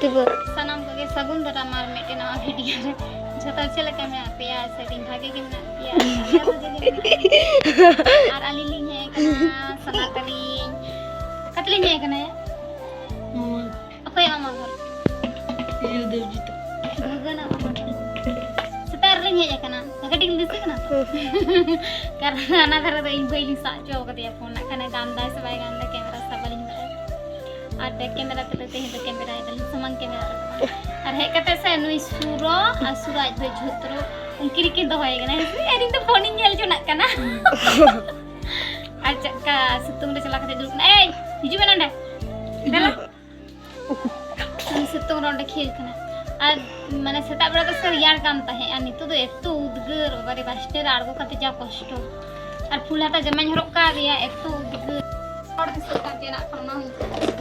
तब सनम को के सगुन दरा मार मेटे ना वीडियो रे जता चले के मैं पे आ सेटिंग भागे के मैं पे आ आर अली लिंग है कना सना तली कतली है कना अकोय मामा घर ये देवजीत भगना सतार लिंग है कना कटिंग दिस कना karena anak ada इन बैली साचो कते फोन कना गांदा से बाय गांदा कैमरा सब लिंग और बैक कैमरा पे लेते हैं तो कैमरा इधर समंग कैमरा और है कहते से नुई सुरो और सुराज भाई झोतरो उनकी की दवाई गना यार इन तो फोन इंगल जो ना कना अच्छा का सितुंग रे चला के दुक ना ए हिजु बना ना देला सितुंग रोंडे खेल कना और माने सेता बड़ा तो सर यार काम ता है और नितो तो एतो उदगर बारे बास्टर आड़गो कते जा कष्ट और फुलाता जमाñ हरक का दिया एतो उदगर और दिस का देना करना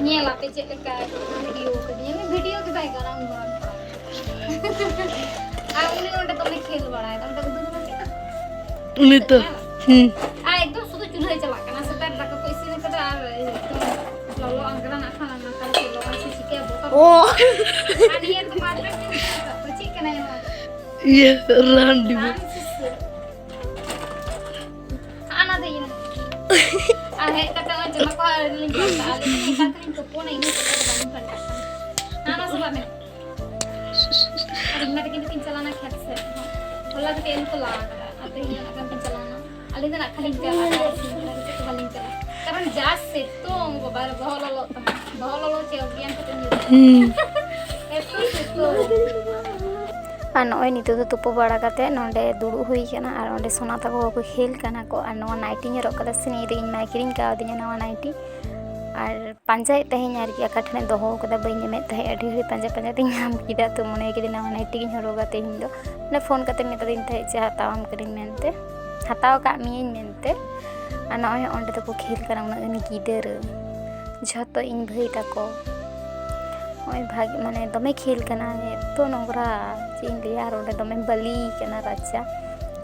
ᱧᱮᱞ ᱟᱯᱮ ᱪᱮᱫ ᱞᱮᱠᱟ ᱵᱷᱤᱰᱤᱭᱳ ᱠᱟᱫᱤᱧ ᱵᱷᱤᱰᱤᱭᱳ ᱜᱮ ᱵᱟᱭ ᱜᱟᱱᱟ ᱟᱨ ᱩᱱᱤ ᱚᱸᱰᱮ ᱫᱚᱢᱮ ᱠᱷᱮᱞ ᱵᱟᱲᱟᱭ ᱚᱸᱰᱮ ᱫᱚ ᱫᱩᱫᱩ ᱢᱟᱹᱪᱤ उन्हें तो ᱟᱨ ᱮᱠᱫᱚᱢ ᱥᱩᱫᱩ ᱪᱩᱞᱦᱟᱹ ᱪᱟᱞᱟᱜ ᱠᱟᱱᱟ ᱥᱮᱛᱟᱜ ᱫᱟᱠᱟ ᱠᱚ ᱤᱥᱤᱱ ᱠᱟᱫᱟ ᱟᱨ ᱞᱚᱞᱚ ᱟᱝᱜᱽᱨᱟ ᱱᱟ ᱠᱷᱟᱱᱟ ᱱᱟ ᱠᱟᱞ ᱠᱮ ᱞᱚᱜᱟ ᱥᱮ ᱪᱤᱠᱟ ᱵᱚᱛᱟ ᱟᱨ ᱱᱤᱭᱟᱹ ᱫᱚ ᱵᱟᱫ ᱨᱮ ᱪᱮᱫ ᱪᱮᱫ ᱠᱟᱱᱟ ये रांडी ana de yin आहे कता जमा को लिंक करता आले नहीं का लिंक को फोन नहीं करता बंद करता ana सब में अरे मैं तो किन चलाना खेत से बोला तो इनको ला आते ही ना किन चलाना आले ना खाली चला तो खाली चला कारण जास से तो बार बहलो चे अभियान के तो और नॉय नितो तो तुपो बड़ा करते नोंडे दुड़ू हुई कना और ओंडे सोना तको को खेल कना को और नवा नाइटी ने रकला से नी दिन मा किरिंग का दिना नवा नाइटी और पंजाय तहें यार की अकाठने दोहो कदा बइने में तहे अडी हरी पंजा पंजा तिन नाम किदा तो मने के नवा नाइटी की हरोगा ते हिंदो ने फोन कते मेता दिन तहे जे हतावम करिंग मेनते हताव का मियन मेनते और नॉय ओंडे तो को खेल कना उना गनी गिदर झतो इन भई तको ओय भाग माने दमे खेल कना तो नोंगरा चिन लिया रोडे दमे बली कना राजा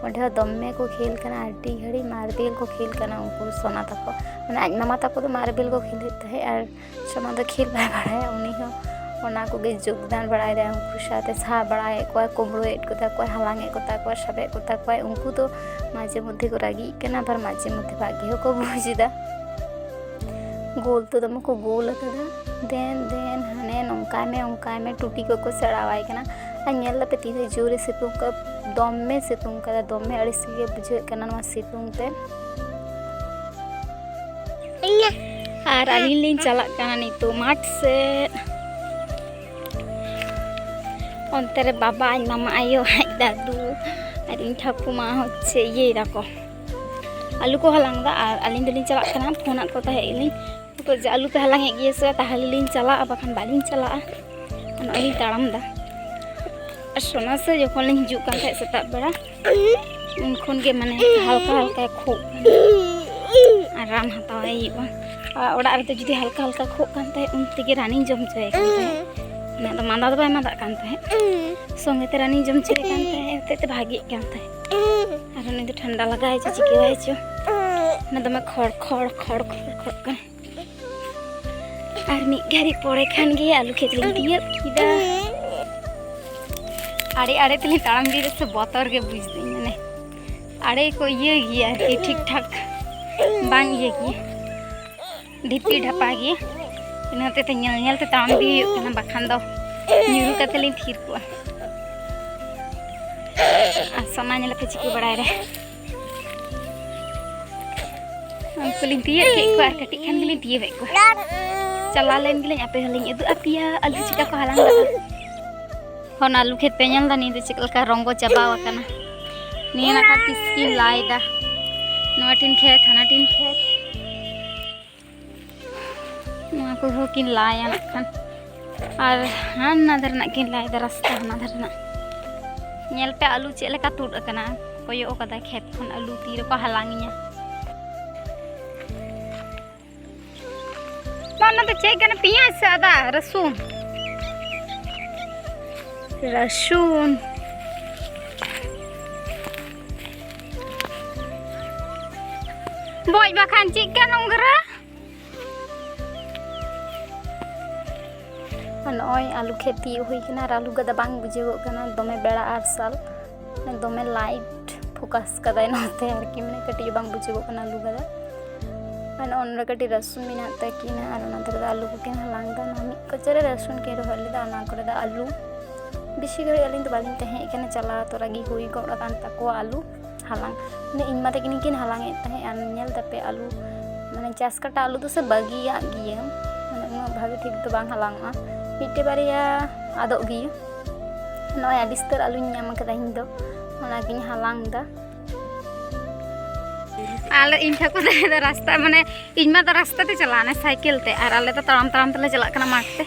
ओंडे दमे को खेल कना अड्डी घड़ी मार्बल को खेल कना उनको सोना तको माने आज मामा तको तो मार्बल को खेलते है और सोना तो खेल बड़ा उनी हो ओना को गे योगदान बड़ाय दे उनको साथे सा बड़ाय को कोमरो एट को ता को हलांगे को ता को सबे को ता को उनको तो माजे मध्य को रागी कना पर माजे मध्य भाग्य को बुझिदा गोल तो दम को गोल कदा देन देन हने नौका में टूटी को सड़ावाई कना अल पे तीन जोरे सितुंग का दमे सितुंग का दमे अड़ी से बुझे कना नवा सितुंग ते और अली लिन चला कना नितो माठ से अंतरे बाबा आज मामा आयो आज दादू और इन ठाकुमा होच्छे ये रको आलू को हलांग और अली दलिन चला कना फोन को तहे तो आलू पे हलांग गे से ताहले लिन चला बाखान बालिन चला अली ताड़ाम दा और सोना से जखन लिन हिजु कान थे सेता बेड़ा उनखन के माने हल्का हल्का खो और रान हतावे और ओड़ा रे तो जुदी हल्का हल्का खो कान थे उन तेगे रानी जम चोए कान थे ना तो मांदा तो बाय मांदा कान थे संगे ते रानी जम चोए कान थे ते भागी कान थे और उनी तो ठंडा लगा है चिके वाय चो ना तो मैं खड़ खड़ खड़ खड़ खड़ कान और मी घरी पड़े खान गे आलू खेत लिन दिए किदा आड़े आड़े तली ताड़ाम दी से बतर के बुझ दी माने आड़े को ये गया कि ठीक ठाक बांग ये की ढिपी ढपा गे इनाते ते ñal ñal ते ताड़ाम दी कना बाखान दो ᱧᱩᱨᱩ कते लिन थीर को आ समा ñal पे चिकी बड़ाय रे हमको लिन दिए के को आर कटी खान गे लिन दिए बे को चला लेन गे आपे हलिन एदु अपिया आलू चिका को हलांग दा हन आलू खेत पे ñal दा नी दे चिकलका रंगो चाबाव कना नी ना का किसकी लाइदा नोटिन खेत हना टिन खेत ना को हो किन लाया नखन और हान ना धर ना किन लाइदा रास्ता ना धर ना ñel पे आलू चेलेका तुड कना कोयो कदा खेत खन आलू तीर को हलांगिया माना तो चेक करना पियाज से आदा रसून boy bakan chicken nongra नॉय आलू खेती हुई कना आलू गदा बांग बुझेगो कना दमे बेड़ा आरसाल दमे लाइट फोकस कदाय नते आरकी माने कटी बांग बुझेगो कना आलू गदा और ओनरे कटी रसुन मिना तकिना और ओनते आलू को किन हलांग दा नामी कचरे रसुन के रोहले दा ना करे दा आलू बेसी घड़ी अलिन तो बालिन तहे एखाने चला तो रागी हुई गोड़ा कान तको आलू हलांग ने इन माते किन हलांग तहे आन नेल तपे आलू माने चास कटा आलू तो से बागिया गिया माने उना भागे ठीक तो बांग हलांगा मिट्टे बारिया आदो गिया नॉय आडिस्तर आलू न्याम कदा इन दो ओना किन हलांग दा आले इन ठको दे रास्ता माने इन मा तो रास्ता ते चलाने साइकिल ते और आले तो ताम ताम तले चला कना माठ ते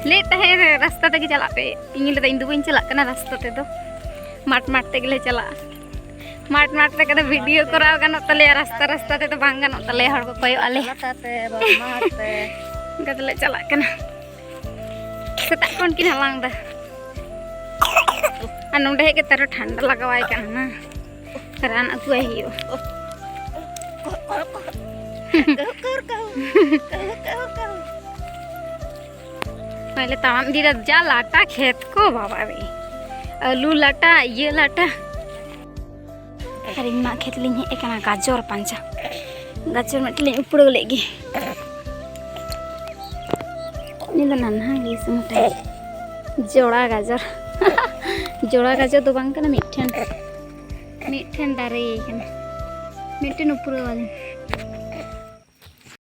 ले तहे रास्ता ते चला पे इन ले इन दो बइन चला कना रास्ता ते तो माठ माठ ते ले चला माठ माठ ते कदा वीडियो कराव गानो तले रास्ता रास्ता ते तो बांग गानो तले हर को कोयो आले ते माठ ते गदले चला कना सेता कोन किन हलांग दा आ नोंडे के तारो ठंडा लगावाय कना ना रान अगुवाय हियो पहले ताम दी जा लाटा खेत को बाबा रे आलू लाटा ये लाटा अरे मा खेत लिंग एकना गाजर पंचा गाजर मटली उपड़ लेगी ini तो नन्हा गी सुमटा जोड़ा गाजर तो बांग कना मिठन दारे कना मिठन उपड़ वाले